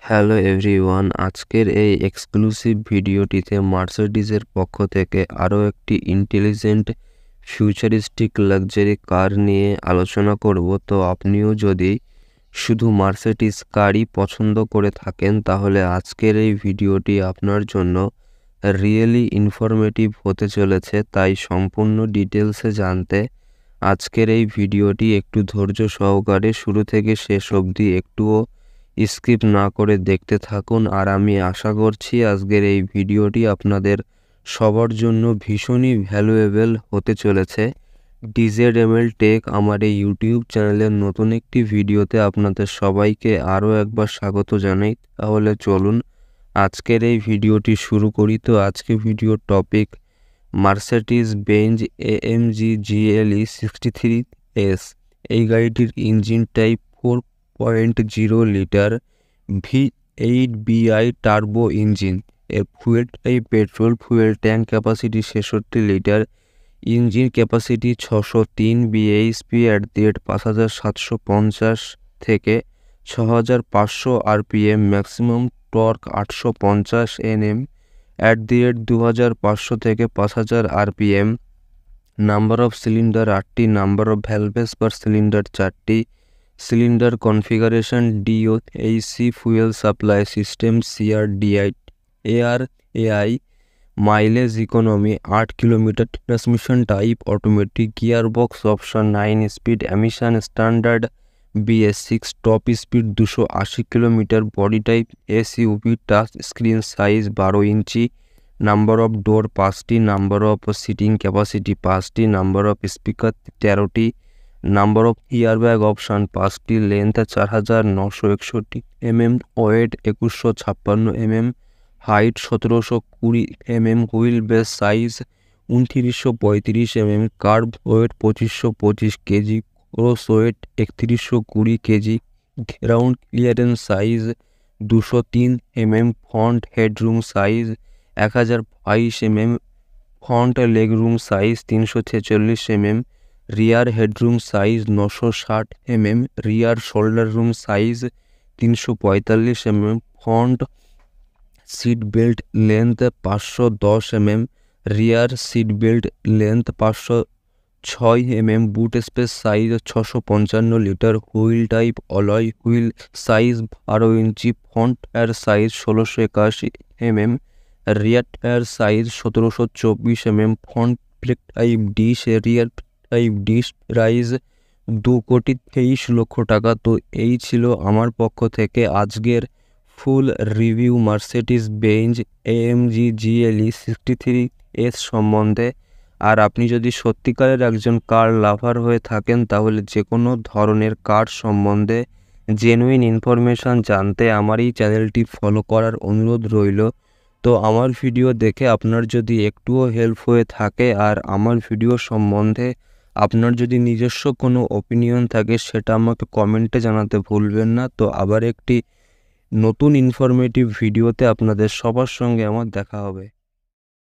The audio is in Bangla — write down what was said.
হ্যালো এভরিওয়ান, আজকের এই এক্সক্লুসিভ ভিডিওটিতে মার্সিডিজের পক্ষ থেকে আরও একটি ইন্টেলিজেন্ট ফিউচারিস্টিক লাক্সারি কার নিয়ে আলোচনা করব। তো আপনিও যদি শুধু মার্সিডিজ কারই পছন্দ করে থাকেন তাহলে আজকের এই ভিডিওটি আপনার জন্য রিয়েলি ইনফরমেটিভ হতে চলেছে। তাই সম্পূর্ণ ডিটেলসে জানতে আজকের এই ভিডিওটি একটু ধৈর্য সহকারে শুরু থেকে শেষ অবধি একটুও স্কিপ না করে দেখতে থাকুন। আর আমি আশা করছি আজকের এই ভিডিওটি আপনাদের সবার জন্য ভীষণই ভ্যালুয়েবল হতে চলেছে। ডিজেডএমএল টেক আমার এই ইউটিউব চ্যানেলের নতুন একটি ভিডিওতে আপনাদের সবাইকে আরও একবার স্বাগত জানাই। তাহলে চলুন আজকের এই ভিডিওটি শুরু করি। তো আজকে ভিডিওর topic Mercedes Benz AMG GLE 63S। এই গাড়িটির engine type 4.0 litre V8 BI turbo engine. এর fuel type petrol, fuel tank capacity 66 litre, engine capacity 603 bhp @ 5750 থেকে 6500 rpm, ম্যাক্সিমাম টর্ক 850 Nm @ 2500 থেকে 5000 rpm। নাম্বার অফ সিলিন্ডার 8টি, number of valves per cylinder 4টি, cylinder configuration DOAC, fuel supply system CRDI ARAI, mileage economy 8 kilometre, transmission type automatic, gearbox option 9 speed, emission standard BS6, top speed 280 kilometre, body type SUV, touch screen size 12 inch, number of door 5টি, নাম্বার অফ সিটিং ক্যাপাসিটি 5টি, নাম্বার অফ স্পিকার 13টি, নাম্বার অফ এয়ারব্যাগ অপশান 5টি, length 4961 mm, wait 2156 mm, height 1720 mm, wheel base size 2935 mm, curb weight 2525 KG, cross weight 3120 KG, ground clearance size 203 mm, front headroom size 1022 mm, front legroom size 346 mm, rear headroom size 960 mm, rear shoulder room size 345 mm, front seat belt length 510 mm, rear seat belt length 506 mm, boot space size 655 litre, wheel type alloy wheel, size 12 inch, front tyre size 1681 mm, rear tyre size 1724 mm, front brake type disc, rear type disc. Price 2,23,00,000 টাকা। তো এই ছিল আমার পক্ষ থেকে আজকের full review Mercedes Benz AMG GLE 63S সম্বন্ধে। আর আপনি যদি সত্যিকারের একজন কার লাভার হয়ে থাকেন তাহলে যে কোনো ধরনের কার সম্বন্ধে জেনুইন ইনফরমেশান জানতে আমার এই চ্যানেলটি ফলো করার অনুরোধ রইল। তো আমার ভিডিও দেখে আপনার যদি একটুও হেল্প হয়ে থাকে আর আমার ভিডিও সম্বন্ধে আপনার যদি নিজস্ব কোনো ওপিনিয়ন থাকে সেটা আমাকে কমেন্টে জানাতে ভুলবেন না। তো আবার একটি নতুন ইনফরমেটিভ ভিডিওতে আপনাদের সবার সঙ্গে আমার দেখা হবে।